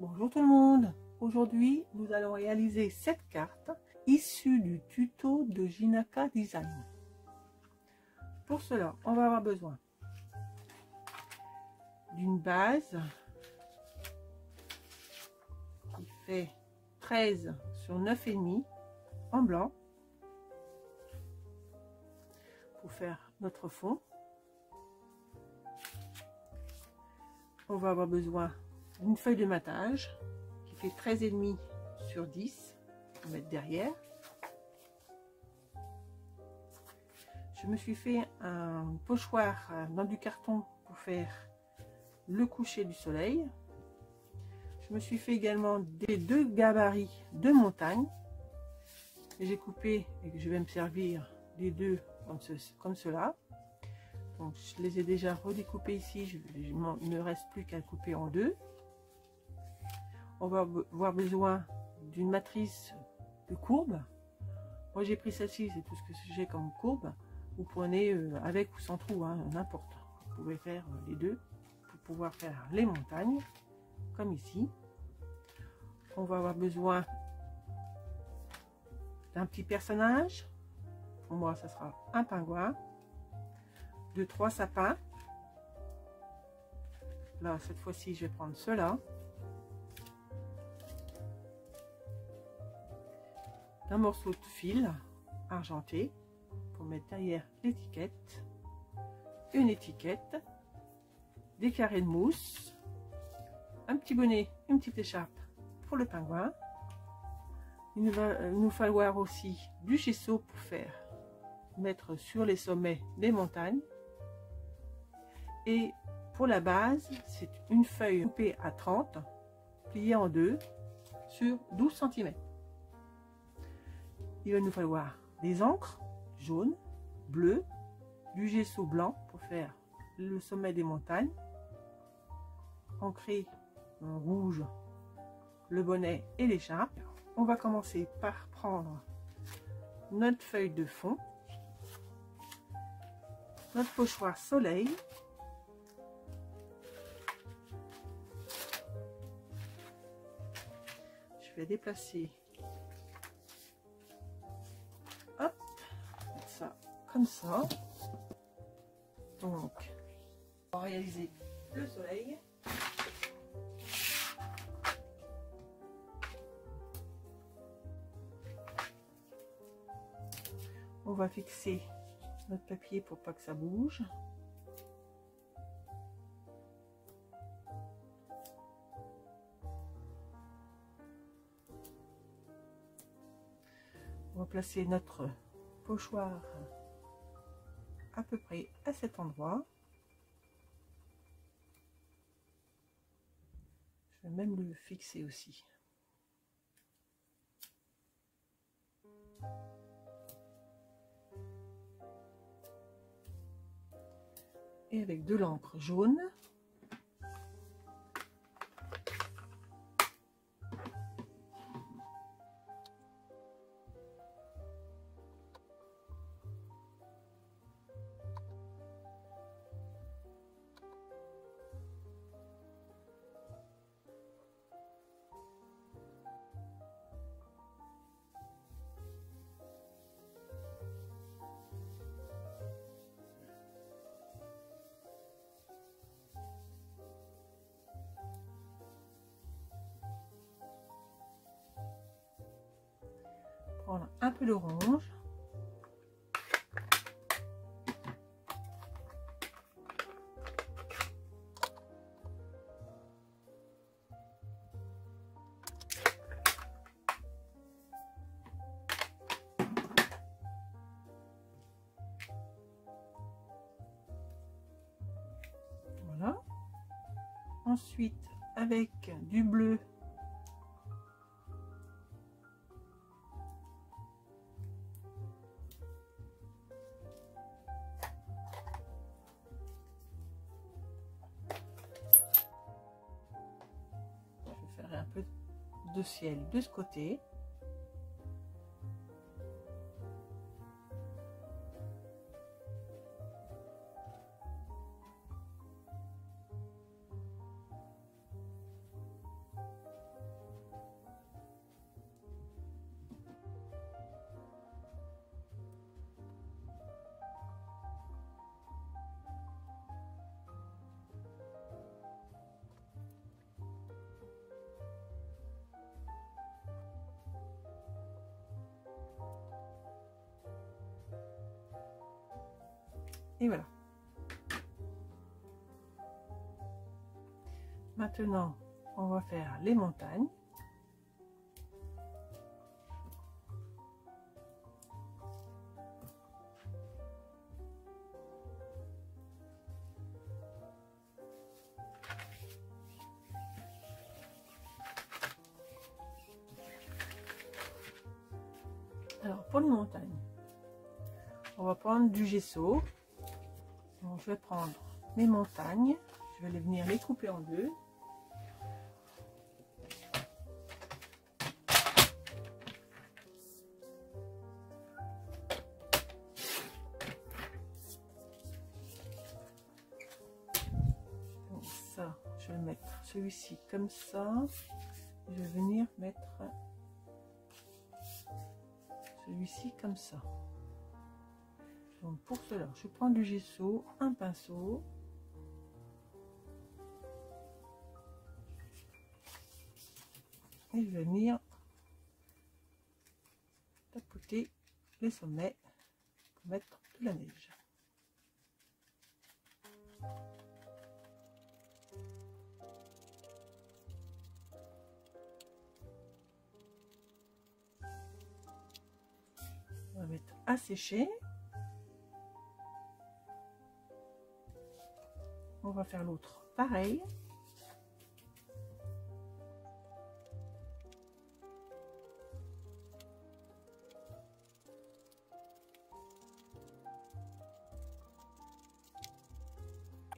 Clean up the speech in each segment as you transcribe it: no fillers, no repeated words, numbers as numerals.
Bonjour tout le monde, aujourd'hui nous allons réaliser cette carte issue du tuto de Jinaka Design. Pour cela, on va avoir besoin d'une base qui fait 13 sur 9,5 en blanc pour faire notre fond. On va avoir besoin d'une feuille de matage qui fait 13,5 sur 10, on va mettre derrière. Je me suis fait un pochoir dans du carton pour faire le coucher du soleil. Je me suis fait également des deux gabarits de montagne. J'ai coupé et que je vais me servir des deux comme cela. Donc je les ai déjà redécoupés ici, il ne me reste plus qu'à couper en deux. On va avoir besoin d'une matrice de courbe. Moi j'ai pris celle-ci, c'est tout ce que j'ai comme courbe. Vous prenez avec ou sans trou, hein, n'importe. Vous pouvez faire les deux pour pouvoir faire les montagnes, comme ici. On va avoir besoin d'un petit personnage. Pour moi, ça sera un pingouin. De 3 sapins. Là, cette fois-ci, je vais prendre cela. Un morceau de fil argenté pour mettre derrière l'étiquette. Une étiquette. Des carrés de mousse. Un petit bonnet, une petite écharpe pour le pingouin. Il va nous falloir aussi du gesso pour mettre sur les sommets des montagnes. Et pour la base, c'est une feuille coupée à 30, pliée en deux sur 12 cm. Il va nous falloir des encres jaunes, bleues, du gesso blanc pour faire le sommet des montagnes, ancrer en rouge le bonnet et l'écharpe. On va commencer par prendre notre feuille de fond, notre pochoir soleil, je vais déplacer, hop, mettre ça comme ça. Donc on va réaliser le soleil. On va fixer notre papier pour pas que ça bouge. On va placer notre pochoir à peu près à cet endroit. Je vais même le fixer aussi. Et avec de l'encre jaune, prendre un peu d'orange, voilà. Ensuite avec du bleu, un peu de ciel de ce côté. Et voilà. Maintenant, on va faire les montagnes. Alors, pour les montagnes, on va prendre du gesso. Donc, je vais prendre mes montagnes. Je vais venir les couper en deux. Donc ça, je vais mettre celui-ci comme ça. Je vais venir mettre celui-ci comme ça. Donc pour cela, je prends du gesso, un pinceau. Et je vais venir tapoter les sommets pour mettre de la neige. On va mettre à sécher. On va faire l'autre pareil.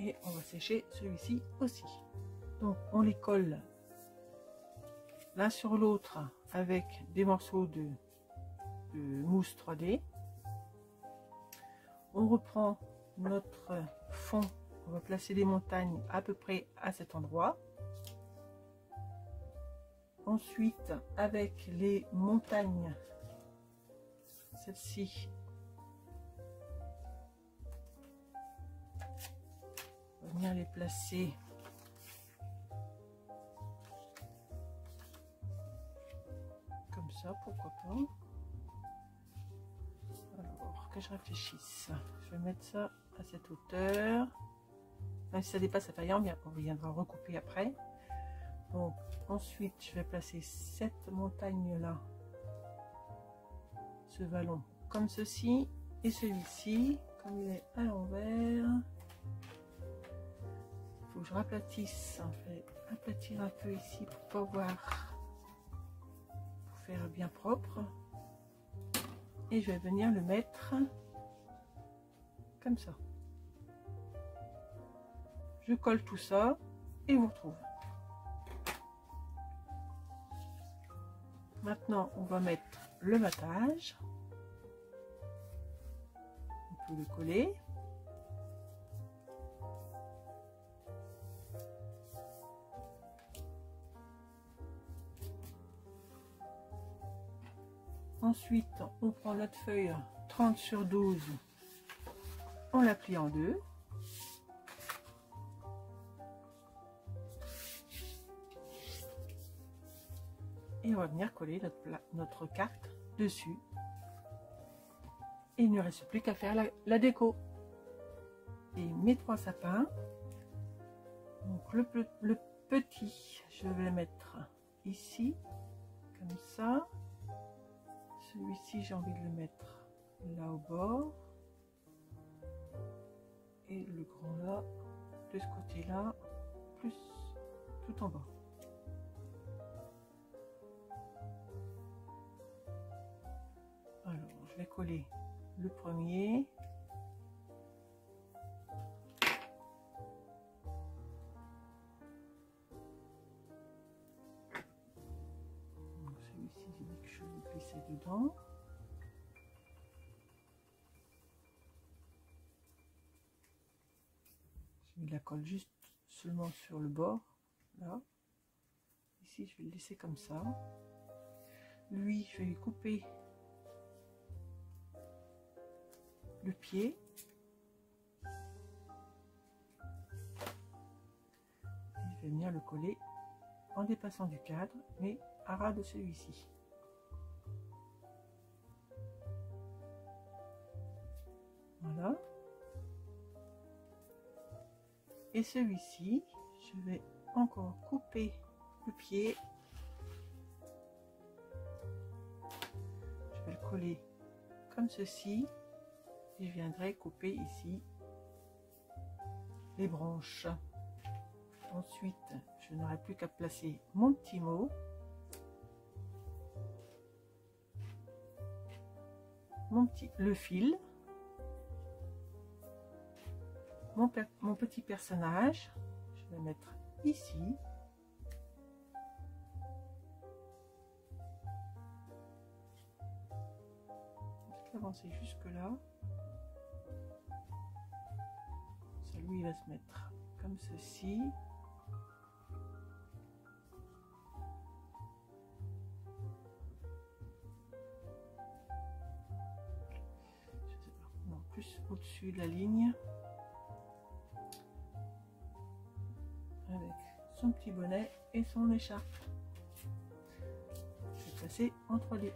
Et on va sécher celui-ci aussi. Donc on les colle l'un sur l'autre avec des morceaux de mousse 3D. On reprend notre fond. On va placer les montagnes à peu près à cet endroit. Ensuite, avec les montagnes, celle-ci, on va venir les placer comme ça, pourquoi pas. Alors, que je réfléchisse. Je vais mettre ça à cette hauteur. Même si ça dépasse la taille, on viendra recouper après. Donc, ensuite, je vais placer cette montagne-là, ce vallon, comme ceci, et celui-ci, comme il est à l'envers. Il faut que je raplatisse. Je vais aplatir un peu ici pour pouvoir faire bien propre. Et je vais venir le mettre comme ça. Je colle tout ça et vous retrouve. Maintenant, on va mettre le battage. On peut le coller. Ensuite, on prend notre feuille 30 sur 12. On la plie en deux. Et on va venir coller notre carte dessus. Et il ne reste plus qu'à faire la déco. Et mes trois sapins. Donc le petit, je vais le mettre ici, comme ça. Celui-ci, j'ai envie de le mettre là au bord. Et le grand là, de ce côté-là, plus tout en bas. Alors, je vais coller le premier. Celui-ci, j'ai dit que je vais glisser dedans. Je mets de la colle juste seulement sur le bord, là. Ici, je vais le laisser comme ça. Lui, je vais lui couper le pied. Et je vais venir le coller en dépassant du cadre, mais à ras de celui-ci. Voilà. Et celui-ci, je vais encore couper le pied. Je vais le coller comme ceci. Et je viendrai couper ici les branches. Ensuite, je n'aurai plus qu'à placer mon petit mot. Le fil. Mon petit personnage. Je vais mettre ici. Je vais avancer jusque là. Lui, il va se mettre comme ceci. Je sais pas, non, plus au-dessus de la ligne. Avec son petit bonnet et son écharpe. Je vais passer en 3D.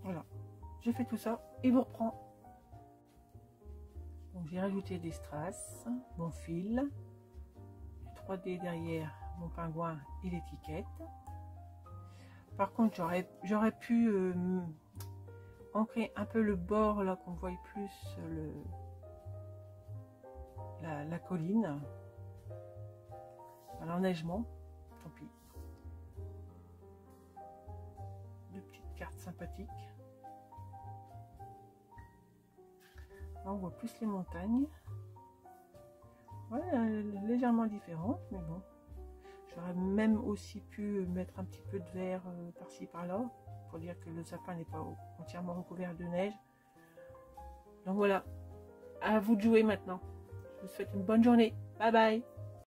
Voilà, je fais tout ça et vous reprends. Donc j'ai rajouté des strass, mon fil, 3D derrière mon pingouin et l'étiquette. Par contre, j'aurais pu ancrer un peu le bord là qu'on voit plus la colline, l'enneigement. Tant pis. Deux petites cartes sympathiques. Là, on voit plus les montagnes. Ouais, légèrement différentes, mais bon. J'aurais même aussi pu mettre un petit peu de vert par-ci par-là, pour dire que le sapin n'est pas entièrement recouvert de neige. Donc voilà, à vous de jouer maintenant. Je vous souhaite une bonne journée. Bye bye.